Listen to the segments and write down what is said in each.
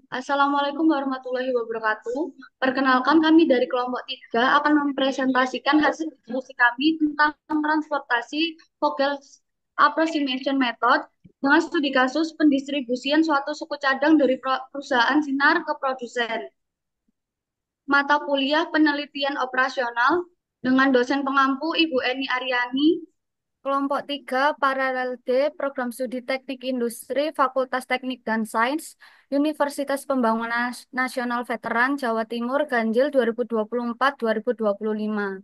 Assalamualaikum warahmatullahi wabarakatuh. Perkenalkan kami dari kelompok 3 akan mempresentasikan hasil diskusi kami tentang transportasi Vogels Approximation Method dengan studi kasus pendistribusian suatu suku cadang dari perusahaan sinar ke produsen. Mata kuliah penelitian operasional dengan dosen pengampu Ibu Eni Aryani. Kelompok 3 Paralel D, Program Studi Teknik Industri, Fakultas Teknik dan Sains, Universitas Pembangunan Nasional Veteran Jawa Timur, Ganjil 2024-2025.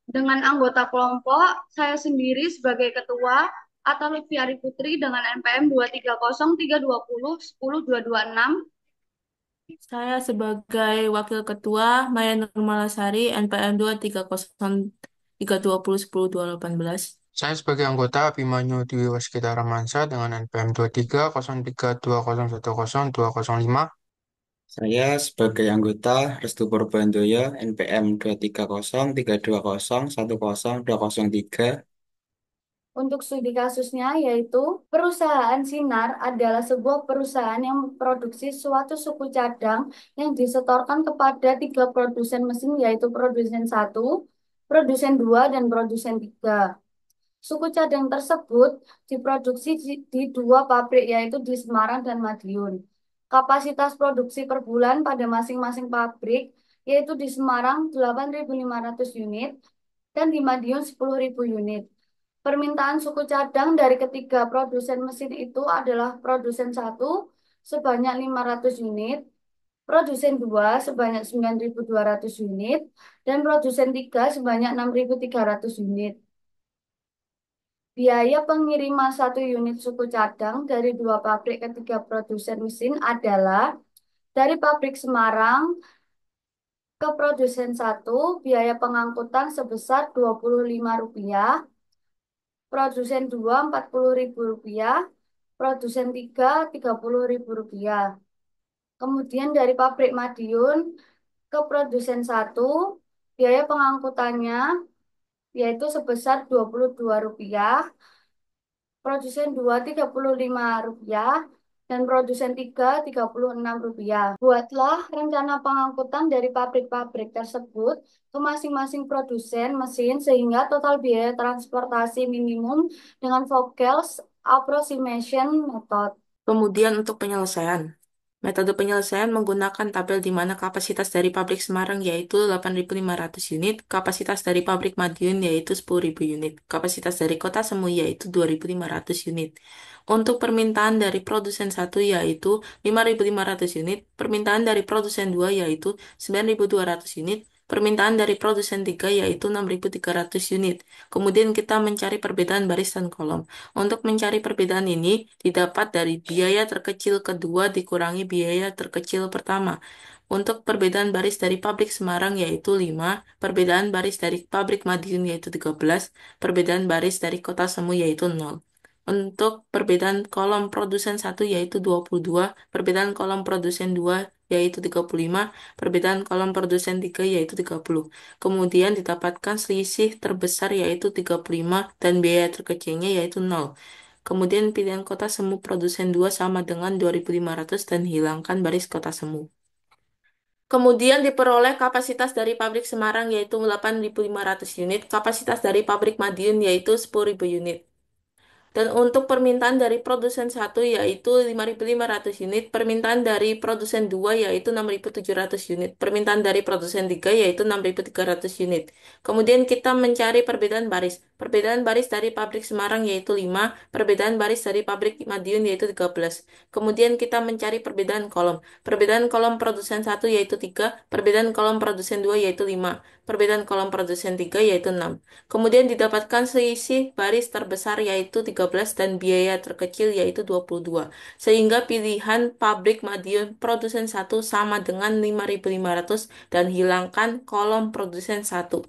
Dengan anggota kelompok, saya sendiri sebagai ketua, Atta Lutfiari Putri dengan NPM 23032010226. Saya sebagai Wakil Ketua Maya Nurmalasari NPM 23032101018. Saya sebagai anggota Abimanyu Dwi Waskita Ramansa dengan NPM 230320102005. Saya sebagai anggota Restu Purbandoyo NPM 23032010203. Untuk studi kasusnya yaitu perusahaan Sinar adalah sebuah perusahaan yang memproduksi suatu suku cadang yang disetorkan kepada tiga produsen mesin yaitu produsen satu, produsen dua, dan produsen tiga. Suku cadang tersebut diproduksi di dua pabrik yaitu di Semarang dan Madiun. Kapasitas produksi per bulan pada masing-masing pabrik yaitu di Semarang 8.500 unit dan di Madiun 10.000 unit. Permintaan suku cadang dari ketiga produsen mesin itu adalah produsen satu sebanyak 500 unit, produsen 2 sebanyak 9.200 unit, dan produsen 3 sebanyak 6.300 unit. Biaya pengiriman satu unit suku cadang dari dua pabrik ketiga produsen mesin adalah dari pabrik Semarang ke produsen satu biaya pengangkutan sebesar Rp25, produsen 2 Rp40.000, produsen 3 Rp30.000. Kemudian dari pabrik Madiun ke produsen satu biaya pengangkutannya yaitu sebesar Rp22, produsen 2 Rp35, dan produsen 3 Rp36. Buatlah rencana pengangkutan dari pabrik-pabrik tersebut ke masing-masing produsen mesin sehingga total biaya transportasi minimum dengan Vogels Approximation Method. Kemudian untuk penyelesaian. Metode penyelesaian menggunakan tabel di mana kapasitas dari pabrik Semarang yaitu 8.500 unit, kapasitas dari pabrik Madiun yaitu 10.000 unit, kapasitas dari Kota Semu yaitu 2.500 unit. Untuk permintaan dari produsen satu yaitu 5.500 unit, permintaan dari produsen 2 yaitu 9.200 unit, permintaan dari produsen 3 yaitu 6.300 unit. Kemudian kita mencari perbedaan baris dan kolom. Untuk mencari perbedaan ini didapat dari biaya terkecil kedua dikurangi biaya terkecil pertama. Untuk perbedaan baris dari pabrik Semarang yaitu 5, perbedaan baris dari pabrik Madiun yaitu 13, perbedaan baris dari Kota Semu yaitu 0. Untuk perbedaan kolom produsen satu yaitu 22, perbedaan kolom produsen 2 yaitu 35, perbedaan kolom produsen 3 yaitu 30. Kemudian didapatkan selisih terbesar yaitu 35 dan biaya terkecilnya yaitu 0. Kemudian pilihan kota semu produsen 2 sama dengan 2.500 dan hilangkan baris kota semu. Kemudian diperoleh kapasitas dari pabrik Semarang yaitu 8.500 unit, kapasitas dari pabrik Madiun yaitu 10.000 unit. Dan untuk permintaan dari produsen satu yaitu 5.500 unit, permintaan dari produsen 2 yaitu 6.700 unit, permintaan dari produsen 3 yaitu 6.300 unit. Kemudian kita mencari perbedaan baris. Perbedaan baris dari pabrik Semarang yaitu 5, perbedaan baris dari pabrik Madiun yaitu 13. Kemudian kita mencari perbedaan kolom. Perbedaan kolom produsen satu yaitu 3, perbedaan kolom produsen 2 yaitu 5, perbedaan kolom produsen 3 yaitu 6. Kemudian didapatkan selisih baris terbesar yaitu 13 dan biaya terkecil yaitu 22. Sehingga pilihan pabrik Madiun produsen satu sama dengan 5.500 dan hilangkan kolom produsen satu.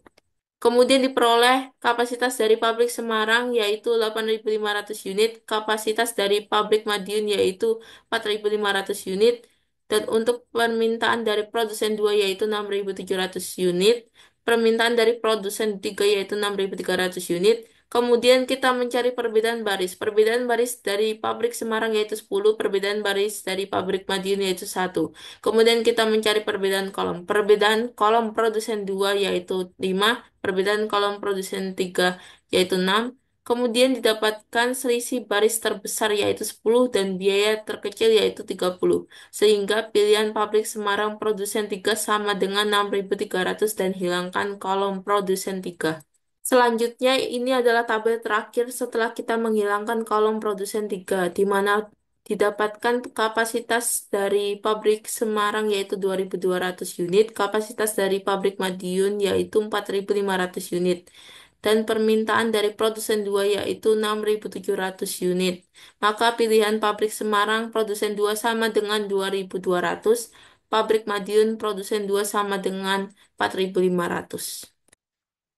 Kemudian diperoleh kapasitas dari pabrik Semarang yaitu 8.500 unit, kapasitas dari pabrik Madiun yaitu 4.500 unit, dan untuk permintaan dari produsen 2 yaitu 6.700 unit, permintaan dari produsen 3 yaitu 6.300 unit, Kemudian kita mencari perbedaan baris. Perbedaan baris dari pabrik Semarang yaitu 10, perbedaan baris dari pabrik Madiun yaitu 1. Kemudian kita mencari perbedaan kolom. Perbedaan kolom produsen 2 yaitu 5, perbedaan kolom produsen 3 yaitu 6. Kemudian didapatkan selisih baris terbesar yaitu 10 dan biaya terkecil yaitu 30. Sehingga pilihan pabrik Semarang produsen 3 sama dengan 6.300 dan hilangkan kolom produsen 3. Selanjutnya, ini adalah tabel terakhir setelah kita menghilangkan kolom produsen 3, di mana didapatkan kapasitas dari pabrik Semarang yaitu 2.200 unit, kapasitas dari pabrik Madiun yaitu 4.500 unit, dan permintaan dari produsen 2 yaitu 6.700 unit. Maka pilihan pabrik Semarang produsen 2 sama dengan 2.200, pabrik Madiun produsen 2 sama dengan 4.500.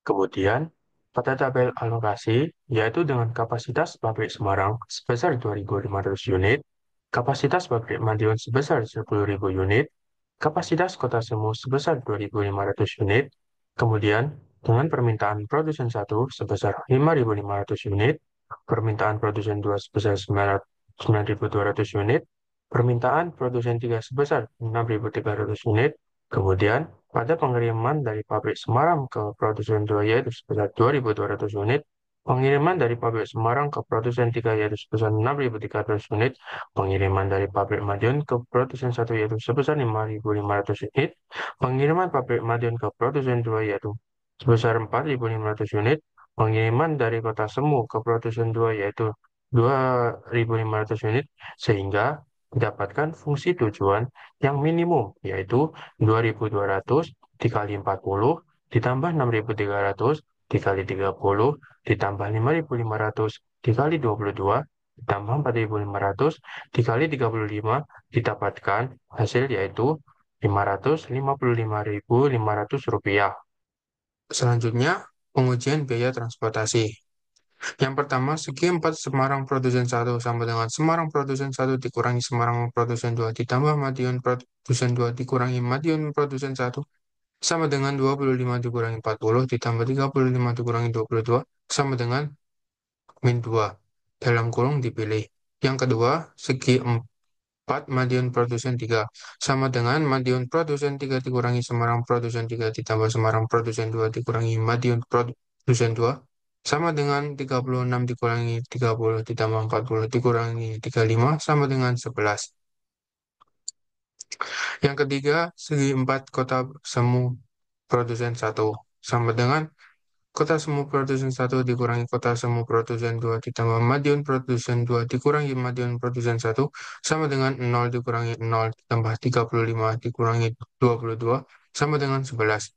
Kemudian, pada tabel alokasi, yaitu dengan kapasitas pabrik Semarang sebesar 2.500 unit, kapasitas pabrik Madiun sebesar 10.000 unit, kapasitas Kota Semu sebesar 2.500 unit, kemudian dengan permintaan produsen 1 sebesar 5.500 unit, permintaan produsen 2 sebesar 9.200 unit, permintaan produsen 3 sebesar 6.300 unit, kemudian pada pengiriman dari pabrik Semarang ke produsen 2 yaitu sebesar 2.200 unit, pengiriman dari pabrik Semarang ke produsen 3 yaitu sebesar 6.300 unit, pengiriman dari pabrik Madiun ke produsen 1 yaitu sebesar 5.500 unit, pengiriman pabrik Madiun ke produsen 2 yaitu sebesar 4.500 unit, pengiriman dari Kota Semu ke produsen 2 yaitu 2.500 unit, sehingga mendapatkan fungsi tujuan yang minimum, yaitu 2.200 dikali 40 ditambah 6.300 dikali 30 ditambah 5.500 dikali 22 ditambah 4.500 dikali 35 didapatkan hasil yaitu Rp555.500. Selanjutnya, pengujian biaya transportasi. Yang pertama, segi 4 Semarang produsen 1 sama dengan Semarang produsen 1 dikurangi Semarang produsen 2 ditambah Madiun produsen 2 dikurangi Madiun produsen 1 sama dengan 25 dikurangi 40 ditambah 35 dikurangi 22 sama dengan min 2. Dalam kurung dipilih. Yang kedua, segi 4 Madiun produsen 3 sama dengan Madiun produsen 3 dikurangi Semarang produsen 3 ditambah Semarang produsen 2 dikurangi Madiun produsen 2 sama dengan 36 dikurangi 30 ditambah 40 dikurangi 35 sama dengan 11. Yang ketiga, segi 4 kota semu produsen 1 sama dengan kota semu produsen 1 dikurangi kota semu produsen 2 ditambah Madiun produsen 2 dikurangi Madiun produsen 1 sama dengan 0 dikurangi 0 ditambah 35 dikurangi 22 sama dengan 11.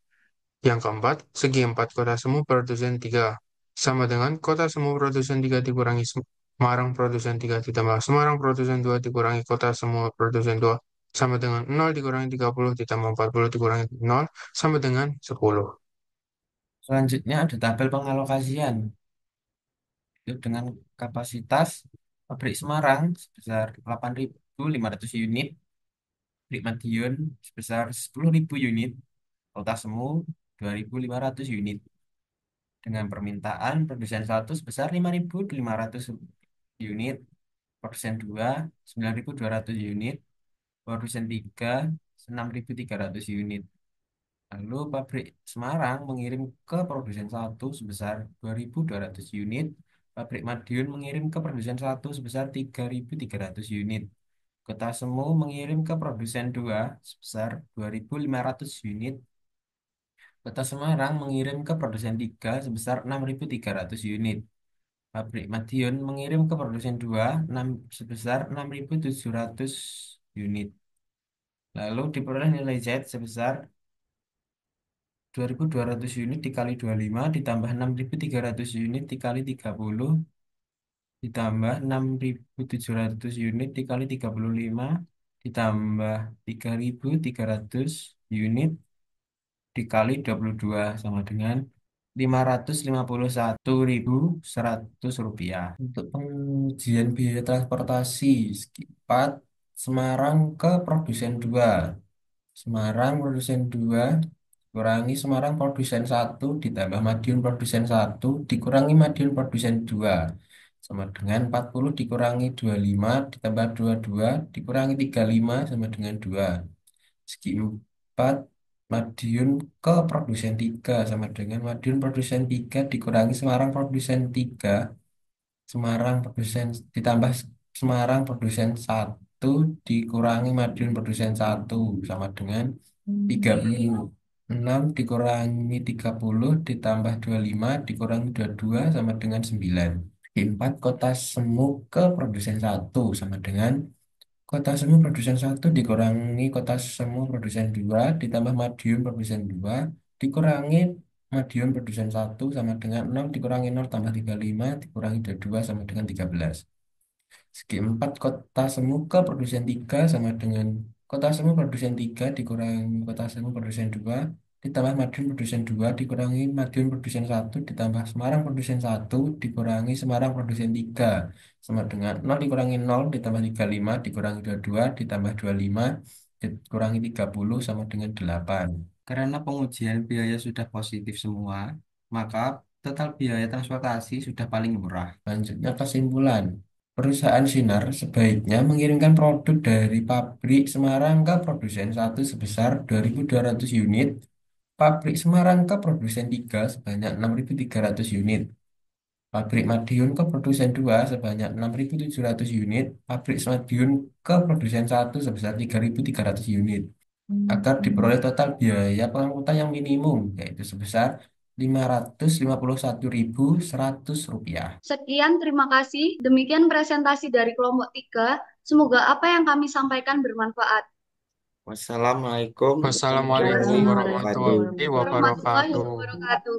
Yang keempat, segi 4 kota semu produsen 3 sama dengan kota semu produsen 3 dikurangi Semarang produsen 3 ditambah Semarang produsen 2 dikurangi kota semu produsen 2 sama dengan 0 dikurangi 30 ditambah 40 dikurangi 0 sama dengan 10. Selanjutnya ada tabel pengalokasian. Itu dengan kapasitas pabrik Semarang sebesar 8.500 unit, pabrik Madiun sebesar 10.000 unit, Kota Semu 2.500 unit. Dengan permintaan produsen 1 sebesar 5.500 unit, produsen 2 9.200 unit, produsen 3 6.300 unit. Lalu pabrik Semarang mengirim ke produsen 1 sebesar 2.200 unit, pabrik Madiun mengirim ke produsen 1 sebesar 3.300 unit. Kota Semu mengirim ke produsen 2 sebesar 2.500 unit. Kota Semarang mengirim ke produsen 3 sebesar 6.300 unit. Pabrik Madiun mengirim ke produsen 2 sebesar 6.700 unit. Lalu diperoleh nilai Z sebesar 2.200 unit dikali 25 ditambah 6.300 unit dikali 30 ditambah 6.700 unit dikali 35 ditambah 3.300 unit dikali 22 sama dengan 551.100 rupiah. Untuk pengujian biaya transportasi segi 4 Semarang ke produsen 2. Semarang produsen 2 kurangi Semarang produsen satu ditambah Madiun produsen satu dikurangi Madiun produsen 2 sama dengan 40 dikurangi 25 ditambah 22 dikurangi 35 sama dengan 2. Segi 4 Madiun ke produsen 3 sama dengan Madiun produsen 3 dikurangi Semarang produsen 3 Semarang produsen ditambah Semarang produsen satu dikurangi Madiun produsen satu sama dengan 36 dikurangi 30 ditambah 25 dikurangi 22 sama dengan 9. 4 kota semu ke produsen satu sama dengan kota semu produsen satu dikurangi kota semu produsen 2 ditambah Madiun produsen 2 dikurangi Madiun produsen satu sama dengan 6 dikurangi 0 tambah 35 dikurangi 22 sama dengan 13. Segi 4 kota semu ke produsen 3 sama dengan kota semu produsen 3 dikurangi kota semu produsen 2 ditambah Madiun produsen 2 dikurangi Madiun produsen satu ditambah Semarang produsen satu dikurangi Semarang produsen 3 sama dengan 0 dikurangi 0 ditambah 35 dikurangi 22 ditambah 25 dikurangi 30 sama dengan 8. Karena pengujian biaya sudah positif semua, maka total biaya transportasi sudah paling murah. Lanjutnya kesimpulan. Perusahaan Sinar sebaiknya mengirimkan produk dari pabrik Semarang ke produsen satu sebesar 2.200 unit, pabrik Semarang ke produsen 3 sebanyak 6.300 unit, pabrik Madiun ke produsen 2 sebanyak 6.700 unit, pabrik Madiun ke produsen satu sebesar 3.300 unit, agar diperoleh total biaya pengangkutan yang minimum, yaitu sebesar Rp551.100. Sekian, terima kasih. Demikian presentasi dari kelompok 3. Semoga apa yang kami sampaikan bermanfaat. Wassalamualaikum Wassalamualaikum warahmatullahi Wassalamualaikum wabarakatuh. warahmatullahi warahmatullahi wabarakatuh. wabarakatuh.